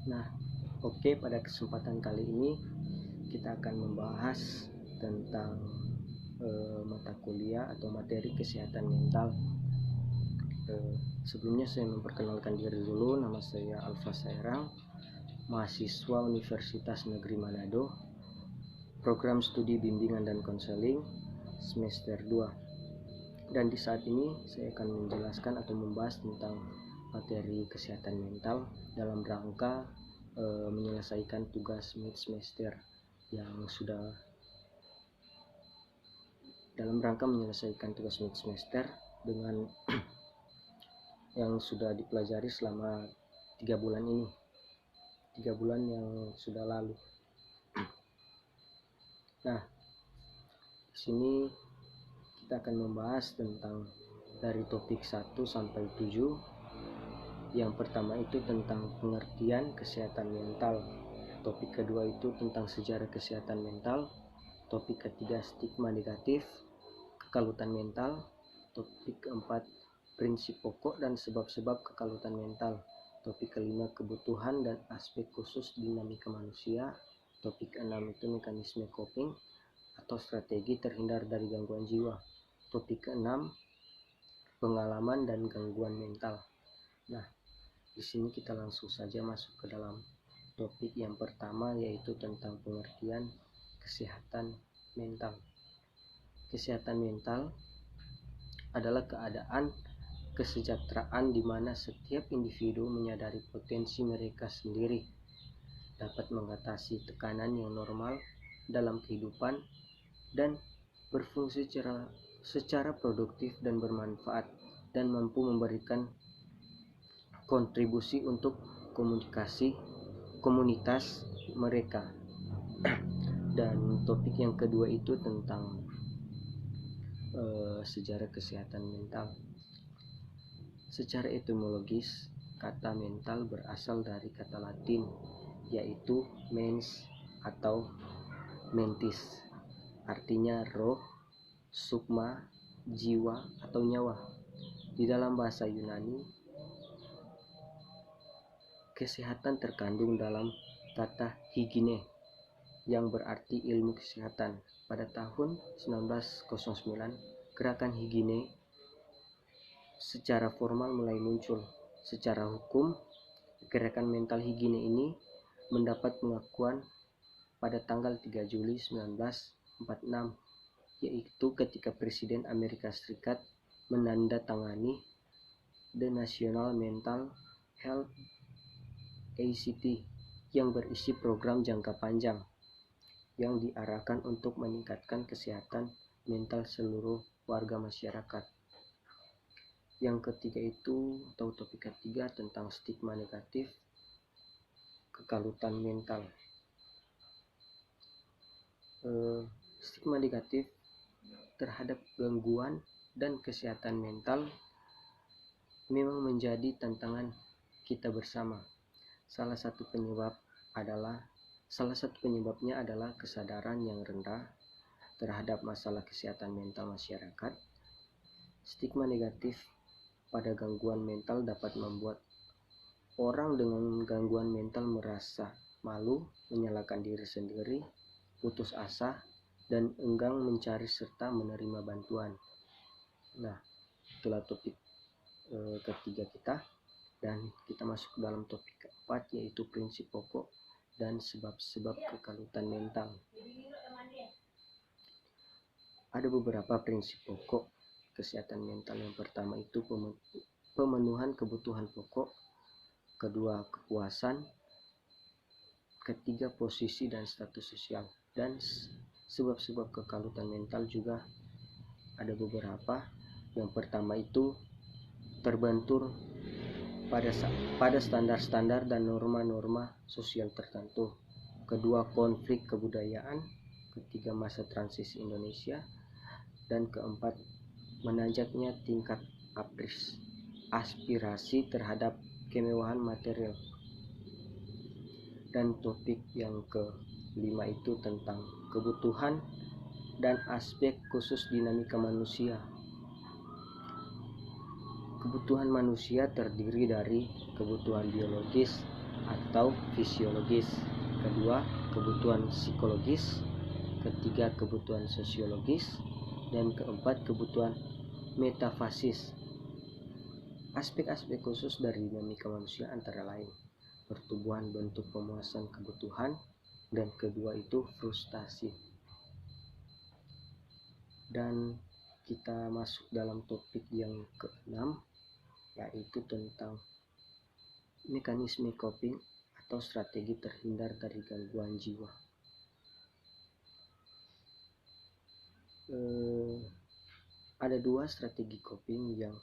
Nah, oke, pada kesempatan kali ini kita akan membahas tentang mata kuliah atau materi kesehatan mental. Sebelumnya saya memperkenalkan diri dulu. Nama saya Alfa Sairang, mahasiswa Universitas Negeri Manado, program studi bimbingan dan konseling semester 2. Dan di saat ini saya akan menjelaskan atau membahas tentang materi kesehatan mental dalam rangka menyelesaikan tugas mid semester yang sudah dengan yang sudah dipelajari selama 3 bulan ini, 3 bulan yang sudah lalu. Nah, di sini kita akan membahas tentang dari topik 1 sampai 7. Yang pertama itu tentang pengertian kesehatan mental. Topik kedua itu tentang sejarah kesehatan mental. Topik ketiga stigma negatif, kekalutan mental. Topik keempat prinsip pokok dan sebab-sebab kekalutan mental. Topik kelima kebutuhan dan aspek khusus dinamika manusia. Topik 6 itu mekanisme coping atau strategi terhindar dari gangguan jiwa. Topik ke-6 pengalaman dan gangguan mental. Nah, di sini kita langsung saja masuk ke dalam topik yang pertama, yaitu tentang pengertian kesehatan mental. Kesehatan mental adalah keadaan kesejahteraan di mana setiap individu menyadari potensi mereka sendiri, dapat mengatasi tekanan yang normal dalam kehidupan dan berfungsi secara produktif dan bermanfaat, dan mampu memberikan kontribusi untuk komunitas mereka. Dan topik yang kedua itu tentang sejarah kesehatan mental. Secara etimologis, kata mental berasal dari kata Latin, yaitu mens atau mentis, artinya roh, sukma, jiwa atau nyawa. Di dalam bahasa Yunani, kesehatan terkandung dalam kata hygiene yang berarti ilmu kesehatan. Pada tahun 1909, gerakan hygiene secara formal mulai muncul. Secara hukum, gerakan mental hygiene ini mendapat pengakuan pada tanggal 3 Juli 1946, yaitu ketika Presiden Amerika Serikat menandatangani The National Mental Health ACT yang berisi program jangka panjang yang diarahkan untuk meningkatkan kesehatan mental seluruh warga masyarakat. Yang ketiga itu, atau topik ketiga tentang stigma negatif, kekalutan mental. Stigma negatif terhadap gangguan dan kesehatan mental memang menjadi tantangan kita bersama. Salah satu penyebabnya adalah kesadaran yang rendah terhadap masalah kesehatan mental masyarakat. Stigma negatif pada gangguan mental dapat membuat orang dengan gangguan mental merasa malu, menyalahkan diri sendiri, putus asa, dan enggan mencari serta menerima bantuan. Nah, itulah topik ketiga kita. Dan kita masuk ke dalam topik keempat, yaitu prinsip pokok dan sebab-sebab kekalutan mental. Ada beberapa prinsip pokok kesehatan mental. Yang pertama itu pemenuhan kebutuhan pokok, kedua kepuasan, ketiga posisi dan status sosial. Dan sebab-sebab kekalutan mental juga ada beberapa. Yang pertama itu terbentur pada standar-standar dan norma-norma sosial tertentu. Kedua, konflik kebudayaan. Ketiga, masa transisi Indonesia. Dan keempat, menanjaknya tingkat aspirasi terhadap kemewahan material. Dan topik yang kelima itu tentang kebutuhan dan aspek khusus dinamika manusia. Kebutuhan manusia terdiri dari kebutuhan biologis, atau fisiologis, kedua kebutuhan psikologis, ketiga kebutuhan sosiologis, dan keempat kebutuhan metafisis. Aspek-aspek khusus dari dinamika manusia antara lain pertumbuhan bentuk pemuasan kebutuhan, dan kedua itu frustasi. Dan kita masuk dalam topik yang keenam, yaitu tentang mekanisme coping atau strategi terhindar dari gangguan jiwa. Ada dua strategi coping yang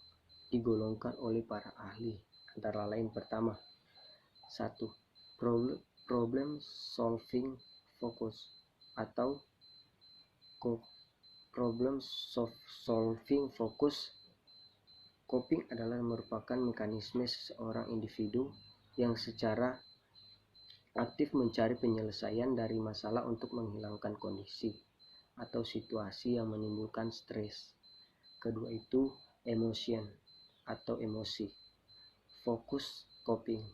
digolongkan oleh para ahli, antara lain pertama, 1. Problem solving focus atau problem solving focus. Coping adalah merupakan mekanisme seseorang individu yang secara aktif mencari penyelesaian dari masalah untuk menghilangkan kondisi atau situasi yang menimbulkan stres. Kedua itu emotion atau emosi. Fokus coping,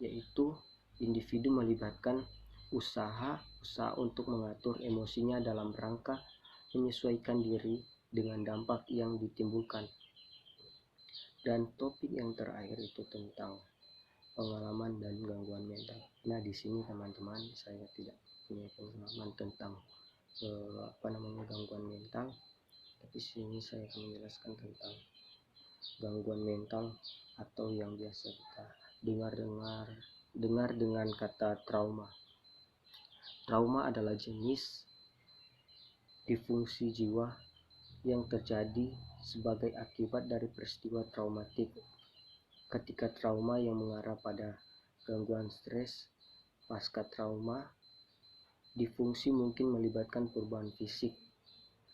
yaitu individu melibatkan usaha untuk mengatur emosinya dalam rangka menyesuaikan diri dengan dampak yang ditimbulkan. Dan topik yang terakhir itu tentang pengalaman dan gangguan mental. Nah, di sini teman-teman saya tidak punya pengalaman tentang gangguan mental, tapi sini saya akan menjelaskan tentang gangguan mental atau yang biasa kita dengar dengan kata trauma. Trauma adalah jenis disfungsi jiwa yang terjadi sebagai akibat dari peristiwa traumatik. Ketika trauma yang mengarah pada gangguan stres pasca trauma, disfungsi mungkin melibatkan perubahan fisik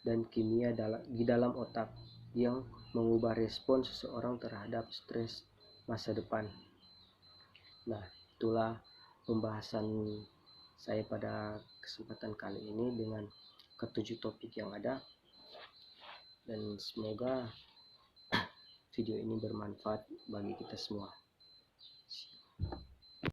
dan kimia di dalam otak yang mengubah respon seseorang terhadap stres masa depan. Nah, itulah pembahasan saya pada kesempatan kali ini dengan ketujuh topik yang ada, dan semoga video ini bermanfaat bagi kita semua.